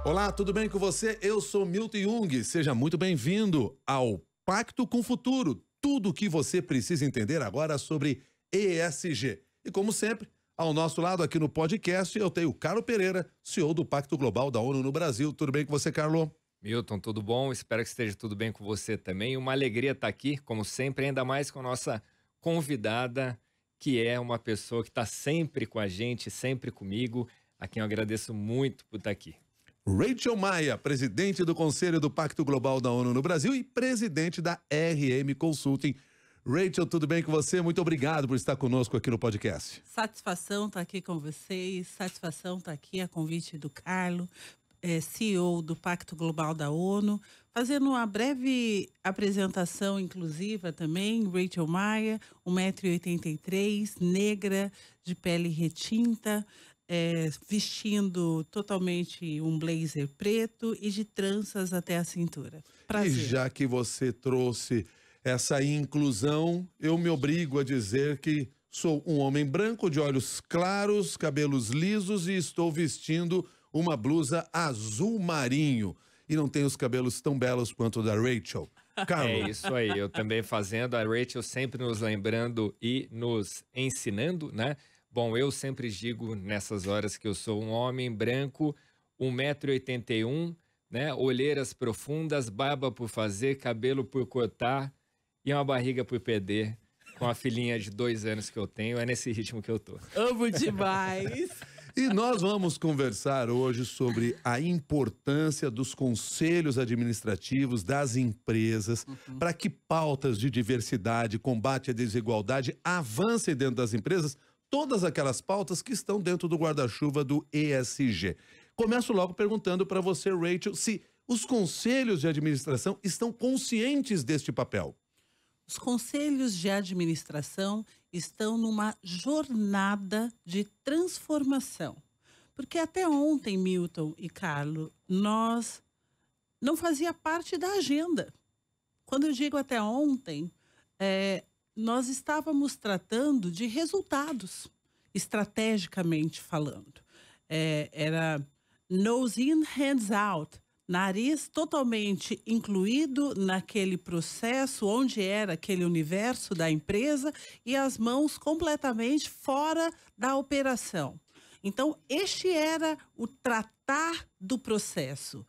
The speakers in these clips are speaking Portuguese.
Olá, tudo bem com você? Eu sou Milton Jung. Seja muito bem-vindo ao Pacto com o Futuro. Tudo o que você precisa entender agora sobre ESG. E como sempre, ao nosso lado aqui no podcast, eu tenho o Carlo Pereira, CEO do Pacto Global da ONU no Brasil. Tudo bem com você, Carlo? Milton, tudo bom? Espero que esteja tudo bem com você também. Uma alegria estar aqui, como sempre, ainda mais com a nossa convidada, que é uma pessoa que está sempre com a gente, sempre comigo, a quem eu agradeço muito por estar aqui. Rachel Maia, presidente do Conselho do Pacto Global da ONU no Brasil e presidente da RM Consulting. Rachel, tudo bem com você? Muito obrigado por estar conosco aqui no podcast. Satisfação estar aqui com vocês, satisfação estar aqui a convite do Carlo, CEO do Pacto Global da ONU, fazendo uma breve apresentação inclusiva também. Rachel Maia, 1,83 m, negra, de pele retinta, vestindo totalmente um blazer preto e de tranças até a cintura. Prazer. E já que você trouxe essa inclusão, eu me obrigo a dizer que sou um homem branco de olhos claros, cabelos lisos e estou vestindo uma blusa azul marinho. E não tenho os cabelos tão belos quanto o da Rachel. Carlo. É isso aí, eu também fazendo, a Rachel sempre nos lembrando e nos ensinando, né? Bom, eu sempre digo nessas horas que eu sou um homem branco, 1,81 m, né? Olheiras profundas, barba por fazer, cabelo por cortar e uma barriga por perder, com a filhinha de 2 anos que eu tenho. É nesse ritmo que eu tô. Amo demais! E nós vamos conversar hoje sobre a importância dos conselhos administrativos das empresas para que pautas de diversidade, combate à desigualdade avancem dentro das empresas, todas aquelas pautas que estão dentro do guarda-chuva do ESG. Começo logo perguntando para você, Rachel, se os conselhos de administração estão conscientes deste papel. Os conselhos de administração estão numa jornada de transformação. Porque até ontem, Milton e Carlo, nós não fazia parte da agenda. Quando eu digo até ontem, nós estávamos tratando de resultados, estrategicamente falando. Era nose in, hands out. Nariz totalmente incluído naquele processo, onde era aquele universo da empresa, e as mãos completamente fora da operação. Então, este era o tratar do processo.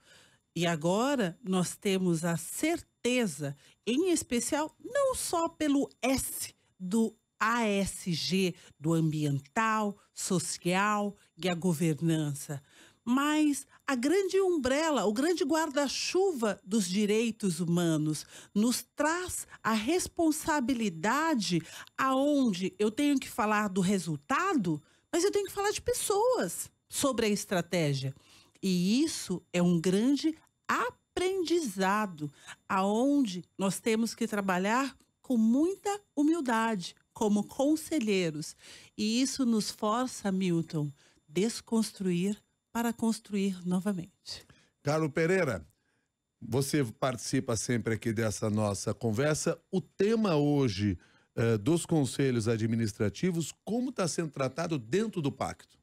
E agora nós temos a certeza, em especial, não só pelo S do ASG, do ambiental, social e a governança, mas a grande umbrella, o grande guarda-chuva dos direitos humanos nos traz a responsabilidade aonde eu tenho que falar do resultado, mas eu tenho que falar de pessoas sobre a estratégia. E isso é um grande aprendizado, aonde nós temos que trabalhar com muita humildade, como conselheiros. E isso nos força, Milton, desconstruir para construir novamente. Carlo Pereira, você participa sempre aqui dessa nossa conversa. O tema hoje dos conselhos administrativos, como está sendo tratado dentro do pacto?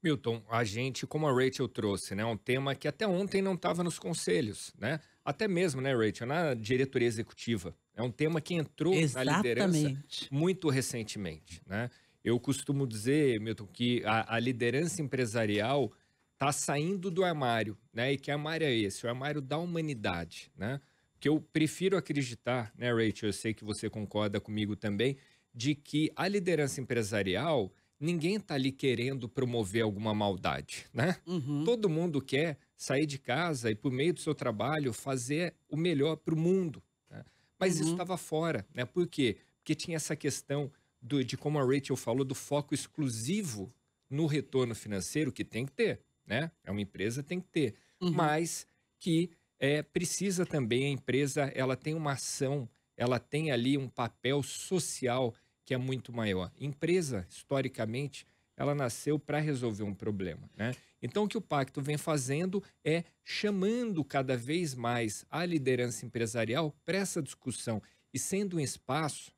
Milton, a gente, como a Rachel trouxe, né, um tema que até ontem não estava nos conselhos, né? Até mesmo, né, Rachel, na diretoria executiva. É um tema que entrou na liderança muito recentemente, né? Eu costumo dizer, Milton, que a liderança empresarial está saindo do armário, né? E que armário é esse? O armário da humanidade, né? Que eu prefiro acreditar, né, Rachel? Eu sei que você concorda comigo também, de que a liderança empresarial, ninguém está ali querendo promover alguma maldade, né? Todo mundo quer sair de casa e, por meio do seu trabalho, fazer o melhor para o mundo, né? Mas isso estava fora, né? Por quê? Porque tinha essa questão de como a Rachel falou, do foco exclusivo no retorno financeiro, que tem que ter, né? É uma empresa, tem que ter. Mas que precisa também, a empresa, ela tem uma ação, ela tem ali um papel social que é muito maior. Empresa, historicamente, ela nasceu para resolver um problema, né? Então, o que o Pacto vem fazendo é chamando cada vez mais a liderança empresarial para essa discussão e sendo um espaço,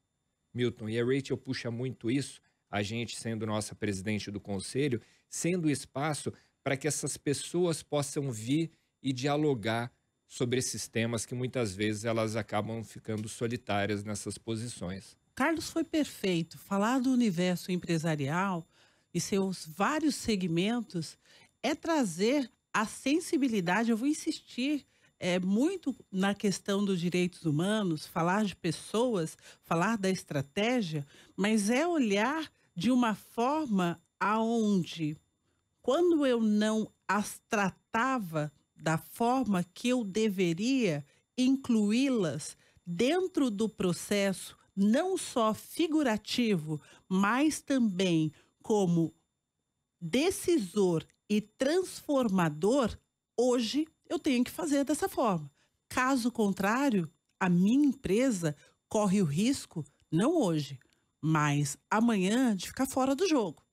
Milton, e a Rachel puxa muito isso, a gente sendo nossa presidente do conselho, sendo um espaço para que essas pessoas possam vir e dialogar sobre esses temas que muitas vezes elas acabam ficando solitárias nessas posições. Carlos foi perfeito. Falar do universo empresarial e seus vários segmentos é trazer a sensibilidade. Eu vou insistir muito na questão dos direitos humanos, falar de pessoas, falar da estratégia, mas é olhar de uma forma aonde, quando eu não as tratava da forma que eu deveria, incluí-las dentro do processo, não só figurativo, mas também como decisor e transformador, hoje eu tenho que fazer dessa forma. Caso contrário, a minha empresa corre o risco, não hoje, mas amanhã, de ficar fora do jogo.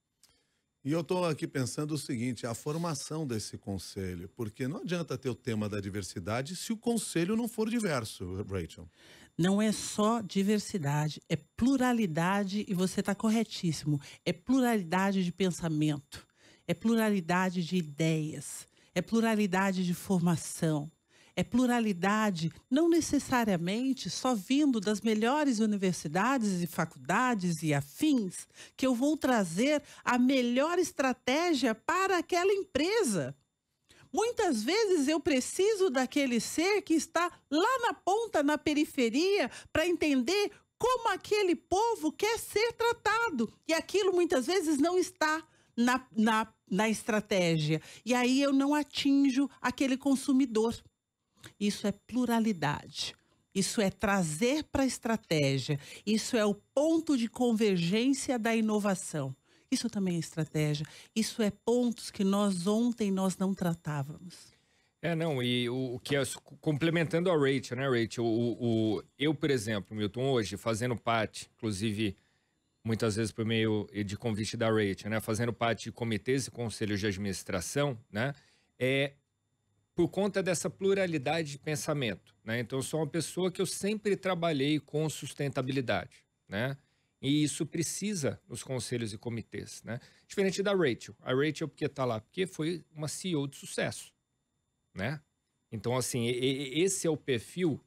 E eu estou aqui pensando o seguinte, a formação desse conselho, porque não adianta ter o tema da diversidade se o conselho não for diverso, Rachel. Não é só diversidade, é pluralidade, e você está corretíssimo, é pluralidade de pensamento, é pluralidade de ideias, é pluralidade de formação, é pluralidade não necessariamente só vindo das melhores universidades e faculdades e afins, que eu vou trazer a melhor estratégia para aquela empresa. Muitas vezes eu preciso daquele ser que está lá na ponta, na periferia, para entender como aquele povo quer ser tratado. E aquilo muitas vezes não está na estratégia. E aí eu não atinjo aquele consumidor. Isso é pluralidade. Isso é trazer para a estratégia. Isso é o ponto de convergência da inovação. Isso também é estratégia. Isso é pontos que ontem nós não tratávamos. Não, e o que é, complementando a Rachel, né, Rachel? Eu, por exemplo, Milton, hoje, fazendo parte, inclusive, muitas vezes por meio de convite da Rachel, né, fazendo parte de comitês e conselhos de administração, né, por conta dessa pluralidade de pensamento, né? Então, eu sou uma pessoa que eu sempre trabalhei com sustentabilidade, né? E isso precisa nos conselhos e comitês, né? Diferente da Rachel. A Rachel, porque está lá? Porque foi uma CEO de sucesso, né? Então, assim, esse é o perfil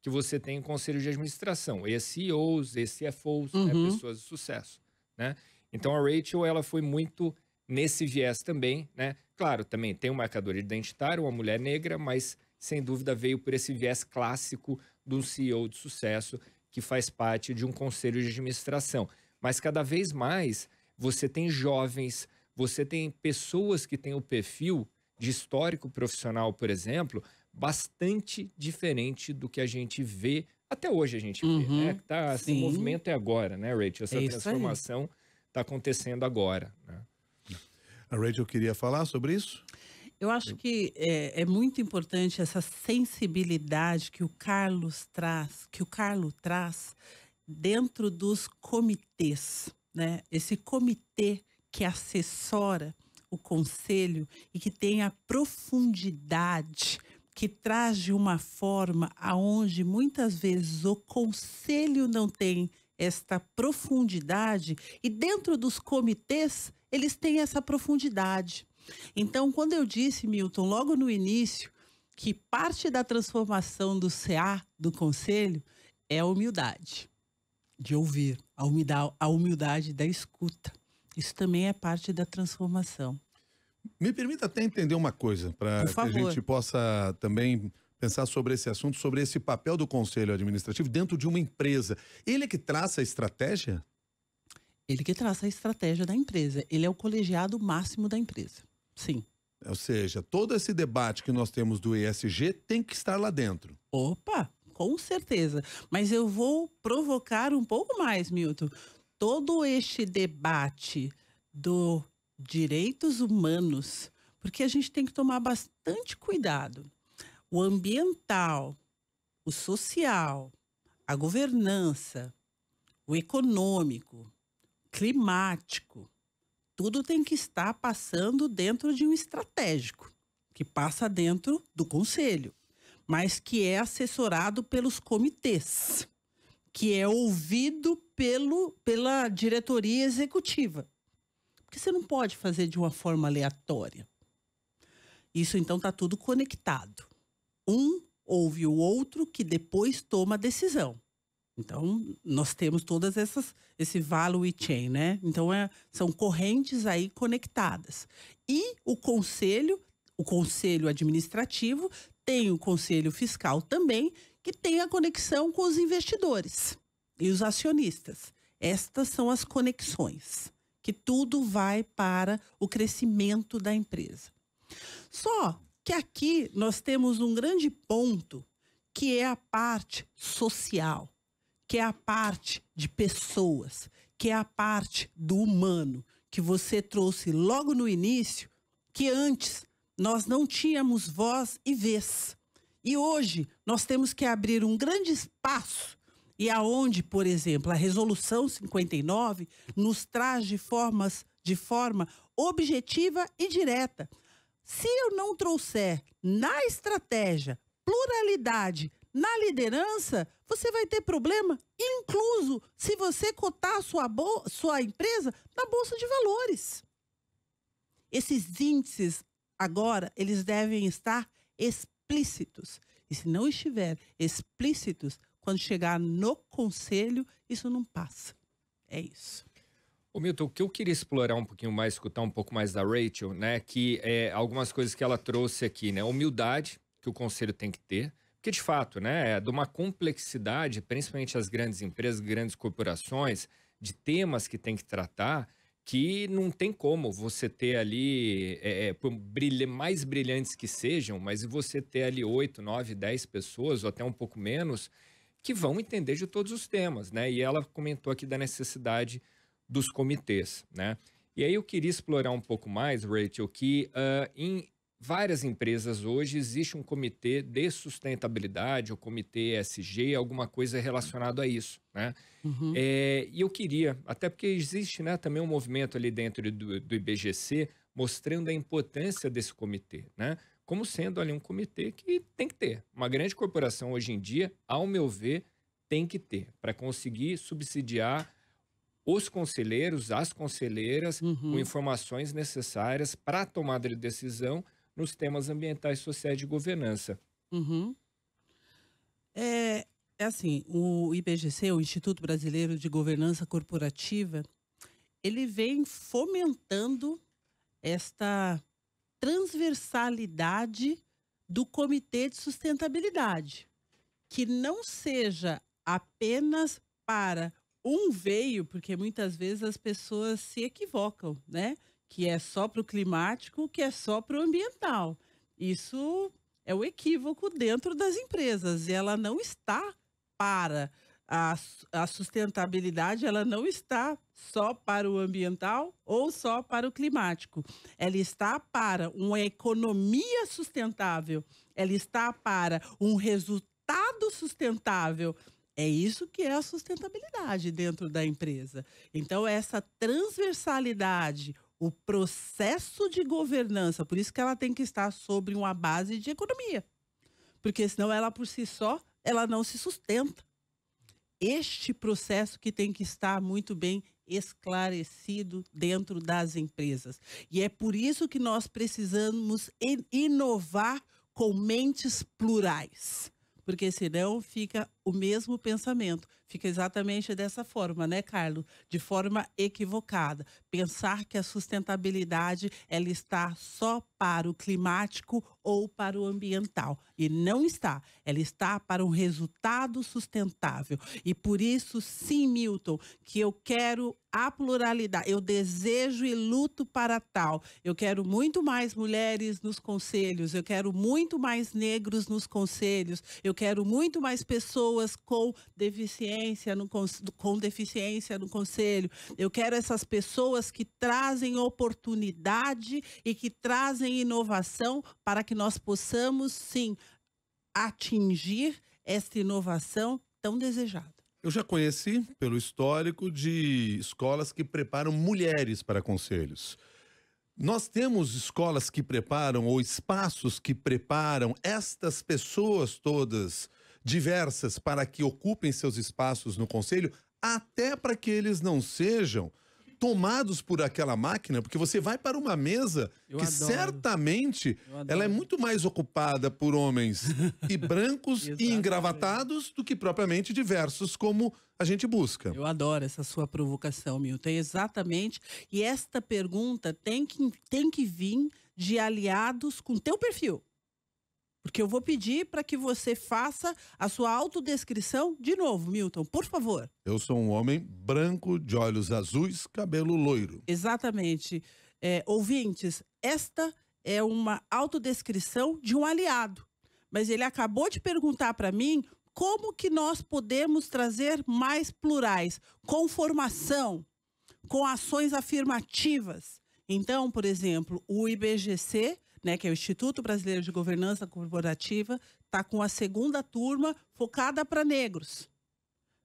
que você tem em conselho de administração. CEOs, CFOs, né? Pessoas de sucesso, né? Então, a Rachel, ela foi muito nesse viés também, né? Claro, também tem um marcador identitário, uma mulher negra, mas, sem dúvida, veio por esse viés clássico do CEO de sucesso, que faz parte de um conselho de administração. Mas cada vez mais você tem jovens, você tem pessoas que têm o perfil de histórico profissional, por exemplo, bastante diferente do que a gente vê, até hoje a gente vê, né? Esse movimento é agora, né, Rachel? Essa transformação está acontecendo agora, né? A Rachel queria falar sobre isso? Eu acho que é muito importante essa sensibilidade que o Carlo traz dentro dos comitês, né? Esse comitê que assessora o conselho e que tem a profundidade, que traz de uma forma aonde muitas vezes o conselho não tem esta profundidade, e dentro dos comitês eles têm essa profundidade. Então, quando eu disse, Milton, logo no início, que parte da transformação do CA, do Conselho, é a humildade de ouvir, a humildade da escuta. Isso também é parte da transformação. Me permita até entender uma coisa, para que a gente possa também pensar sobre esse assunto, sobre esse papel do Conselho Administrativo dentro de uma empresa. Ele é que traça a estratégia? Ele que traça a estratégia da empresa. Ele é o colegiado máximo da empresa. Sim. Ou seja, todo esse debate que nós temos do ESG tem que estar lá dentro. Opa, com certeza. Mas eu vou provocar um pouco mais, Milton. Todo este debate dos direitos humanos, porque a gente tem que tomar bastante cuidado. O ambiental, o social, a governança, o econômico, climático, tudo tem que estar passando dentro de um estratégico, que passa dentro do conselho, mas que é assessorado pelos comitês, que é ouvido pela diretoria executiva. Porque você não pode fazer de uma forma aleatória. Isso, então, está tudo conectado. Um ouve o outro que depois toma a decisão. Então, nós temos todas esse value chain, né? Então, são correntes aí conectadas. E o conselho administrativo, tem o conselho fiscal também, que tem a conexão com os investidores e os acionistas. Estas são as conexões, que tudo vai para o crescimento da empresa. Só que aqui nós temos um grande ponto, que é a parte social, que é a parte de pessoas, que é a parte do humano, que você trouxe logo no início, que antes nós não tínhamos voz e vez. E hoje nós temos que abrir um grande espaço, e aonde, por exemplo, a Resolução 59 nos traz de forma objetiva e direta. Se eu não trouxer na estratégia pluralidade na liderança, você vai ter problema, incluso se você cotar a sua empresa na Bolsa de Valores. Esses índices, agora, eles devem estar explícitos. E se não estiver explícitos, quando chegar no conselho, isso não passa. É isso. Ô Milton, o que eu queria explorar um pouquinho mais, escutar um pouco mais da Rachel, né? Que é algumas coisas que ela trouxe aqui, né? Humildade que o conselho tem que ter. Porque, de fato, né? É de uma complexidade, principalmente as grandes empresas, grandes corporações, de temas que tem que tratar, que não tem como você ter ali, por mais brilhantes que sejam, mas você ter ali 8, 9, 10 pessoas, ou até um pouco menos, que vão entender de todos os temas, né? E ela comentou aqui da necessidade dos comitês, né? E aí eu queria explorar um pouco mais, Rachel, que em várias empresas hoje existe um comitê de sustentabilidade, o comitê ESG, alguma coisa relacionada a isso, né? Uhum. E eu queria, até porque existe, né, também um movimento ali dentro do IBGC mostrando a importância desse comitê, né? Como sendo ali um comitê que tem que ter. Uma grande corporação hoje em dia, ao meu ver, tem que ter, para conseguir subsidiar os conselheiros, as conselheiras, com informações necessárias para a tomada de decisão nos temas ambientais, sociais e de governança. Uhum. É assim, o IBGC, o Instituto Brasileiro de Governança Corporativa, ele vem fomentando esta transversalidade do Comitê de Sustentabilidade, que não seja apenas para um veio, porque muitas vezes as pessoas se equivocam, né? Que é só para o climático, que é só para o ambiental. Isso é o equívoco dentro das empresas. E ela não está para a sustentabilidade, ela não está só para o ambiental ou só para o climático. Ela está para uma economia sustentável. Ela está para um resultado sustentável. É isso que é a sustentabilidade dentro da empresa. Então, essa transversalidade, o processo de governança, por isso que ela tem que estar sobre uma base de economia. Porque senão ela por si só, ela não se sustenta. Este processo que tem que estar muito bem esclarecido dentro das empresas. E é por isso que nós precisamos inovar com mentes plurais. Porque senão fica o mesmo pensamento. Fica exatamente dessa forma, né, Carlos? De forma equivocada. Pensar que a sustentabilidade ela está só para o climático ou para o ambiental. E não está. Ela está para um resultado sustentável. E por isso, sim, Milton, que eu quero a pluralidade. Eu desejo e luto para tal. Eu quero muito mais mulheres nos conselhos. Eu quero muito mais negros nos conselhos. Eu quero muito mais pessoas com deficiência no conselho. Eu quero essas pessoas que trazem oportunidade e que trazem inovação para que nós possamos, sim, atingir esta inovação tão desejada. Eu já conheci, pelo histórico, de escolas que preparam mulheres para conselhos. Nós temos escolas que preparam, ou espaços que preparam estas pessoas todas diversas para que ocupem seus espaços no conselho, até para que eles não sejam tomados por aquela máquina, porque você vai para uma mesa que certamente ela é muito mais ocupada por homens e brancos e engravatados do que propriamente diversos, como a gente busca. Eu adoro essa sua provocação, Milton. Exatamente. E esta pergunta tem que vir de aliados com teu perfil. Porque eu vou pedir para que você faça a sua autodescrição de novo, Milton, por favor. Eu sou um homem branco, de olhos azuis, cabelo loiro. Exatamente. Ouvintes, esta é uma autodescrição de um aliado. Mas ele acabou de perguntar para mim como que nós podemos trazer mais plurais, com formação, com ações afirmativas. Então, por exemplo, o IBGC, né, que é o Instituto Brasileiro de Governança Corporativa, está com a segunda turma focada para negros.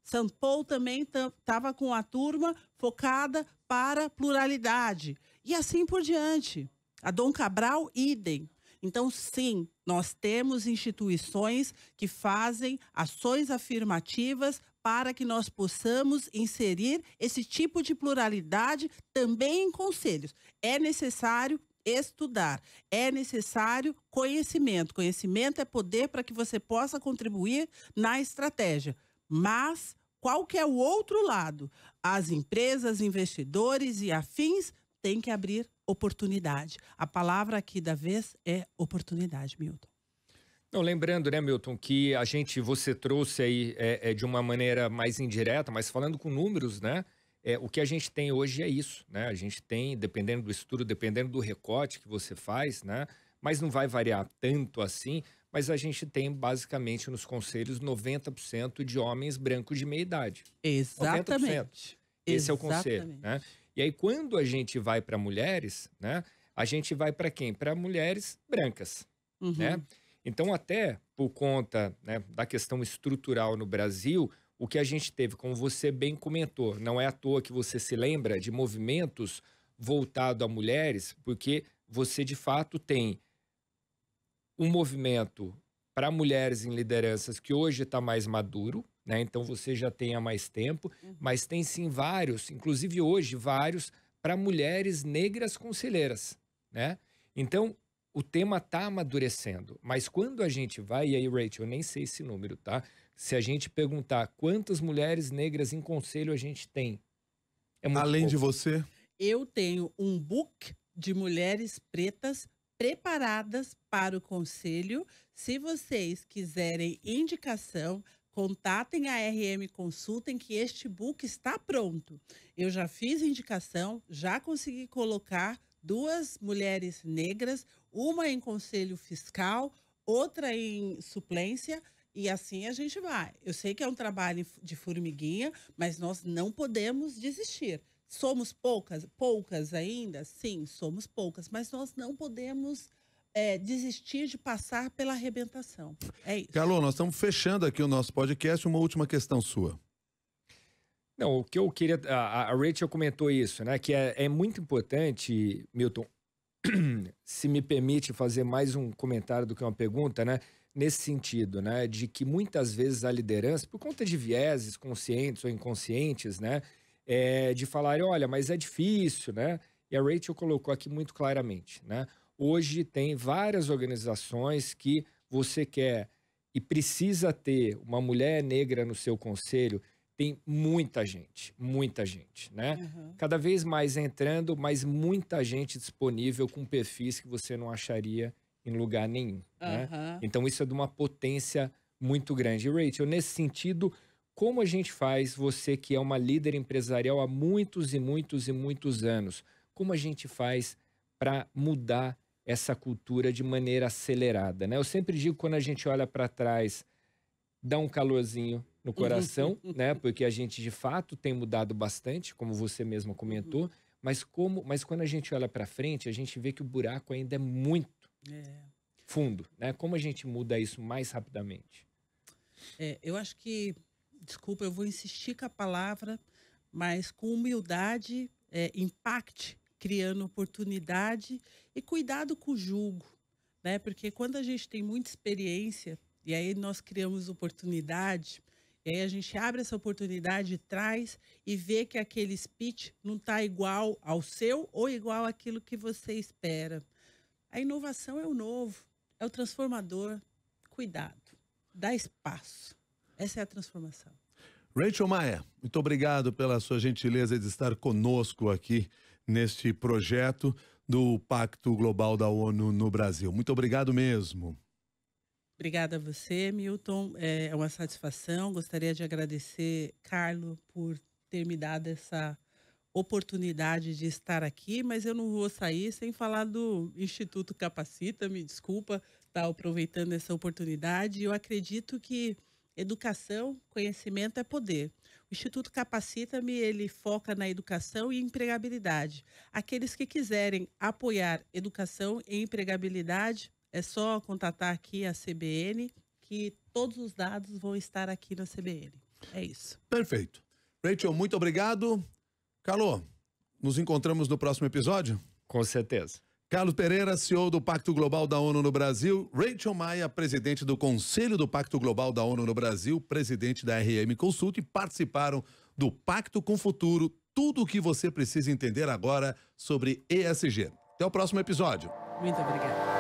São Paulo também estava com a turma focada para pluralidade. E assim por diante. A Dom Cabral, idem. Então, sim, nós temos instituições que fazem ações afirmativas para que nós possamos inserir esse tipo de pluralidade também em conselhos. É necessário estudar, é necessário conhecimento. Conhecimento é poder para que você possa contribuir na estratégia. Mas qual que é o outro lado? As empresas, investidores e afins têm que abrir oportunidade. A palavra aqui da vez é oportunidade, Milton. Não, lembrando, né, Milton, que você trouxe aí de uma maneira mais indireta, mas falando com números, né? O que a gente tem hoje é isso, né? A gente tem, dependendo do estudo, dependendo do recorte que você faz, né? Mas não vai variar tanto assim, mas a gente tem basicamente nos conselhos 90% de homens brancos de meia idade. Exatamente. 90%. Esse é o conselho, né? E aí quando a gente vai para mulheres, né? A gente vai para quem? Para mulheres brancas, né? Então até por conta, né, da questão estrutural no Brasil, o que a gente teve, como você bem comentou, não é à toa que você se lembra de movimentos voltados a mulheres, porque você de fato tem um movimento para mulheres em lideranças que hoje está mais maduro, né? Então você já tem há mais tempo, mas tem sim vários, inclusive hoje vários, para mulheres negras conselheiras, né? Então o tema está amadurecendo, mas quando a gente vai, e aí, Rachel, eu nem sei esse número, tá? Se a gente perguntar quantas mulheres negras em conselho a gente tem, é muito Além pouco. de você? Eu tenho um book de mulheres pretas preparadas para o conselho. Se vocês quiserem indicação, contatem a RM Consultem, que este book está pronto. Eu já fiz indicação, já consegui colocar 2 mulheres negras, uma em conselho fiscal, outra em suplência, e assim a gente vai. Eu sei que é um trabalho de formiguinha, mas nós não podemos desistir. Somos poucas ainda? Sim, somos poucas, mas nós não podemos desistir de passar pela arrebentação. É isso. Carlô, nós estamos fechando aqui o nosso podcast. Uma última questão sua. Não, o que eu queria... A Rachel comentou isso, né? Que é muito importante, Milton, se me permite fazer mais um comentário do que uma pergunta, né? Nesse sentido, né? De que muitas vezes a liderança, por conta de vieses conscientes ou inconscientes, né? De falar, olha, mas é difícil, né? E a Rachel colocou aqui muito claramente, né? Hoje tem várias organizações que você quer e precisa ter uma mulher negra no seu conselho. Tem muita gente, né? Cada vez mais entrando, mas muita gente disponível com perfis que você não acharia em lugar nenhum, né? Então isso é de uma potência muito grande. E, Rachel, nesse sentido, como a gente faz, você que é uma líder empresarial há muitos e muitos e muitos anos, como a gente faz para mudar essa cultura de maneira acelerada, né? Eu sempre digo, quando a gente olha para trás, dá um calorzinho no coração, né? Porque a gente, de fato, tem mudado bastante, como você mesma comentou, mas quando a gente olha para frente, a gente vê que o buraco ainda é muito fundo, né? Como a gente muda isso mais rapidamente? Eu acho que, desculpa, eu vou insistir com a palavra, mas com humildade, impacte, criando oportunidade e cuidado com o julgo, né? Porque quando a gente tem muita experiência e aí nós criamos oportunidade, E aí a gente abre essa oportunidade, traz e vê que aquele speech não está igual ao seu ou igual àquilo que você espera. A inovação é o novo, é o transformador. Cuidado, dá espaço. Essa é a transformação. Rachel Maia, muito obrigado pela sua gentileza de estar conosco aqui neste projeto do Pacto Global da ONU no Brasil. Muito obrigado mesmo. Obrigada a você, Milton. É uma satisfação. Gostaria de agradecer, Carlo, por ter me dado essa oportunidade de estar aqui, mas eu não vou sair sem falar do Instituto Capacita. Me desculpa estar aproveitando essa oportunidade. Eu acredito que educação, conhecimento é poder. O Instituto Capacita-me, ele foca na educação e empregabilidade. Aqueles que quiserem apoiar educação e empregabilidade, é só contatar aqui a CBN, que todos os dados vão estar aqui na CBN. É isso. Perfeito. Rachel, muito obrigado. Carlo, nos encontramos no próximo episódio? Com certeza. Carlos Pereira, CEO do Pacto Global da ONU no Brasil. Rachel Maia, presidente do Conselho do Pacto Global da ONU no Brasil, presidente da RM Consult, participaram do Pacto com Futuro. Tudo o que você precisa entender agora sobre ESG. Até o próximo episódio. Muito obrigada.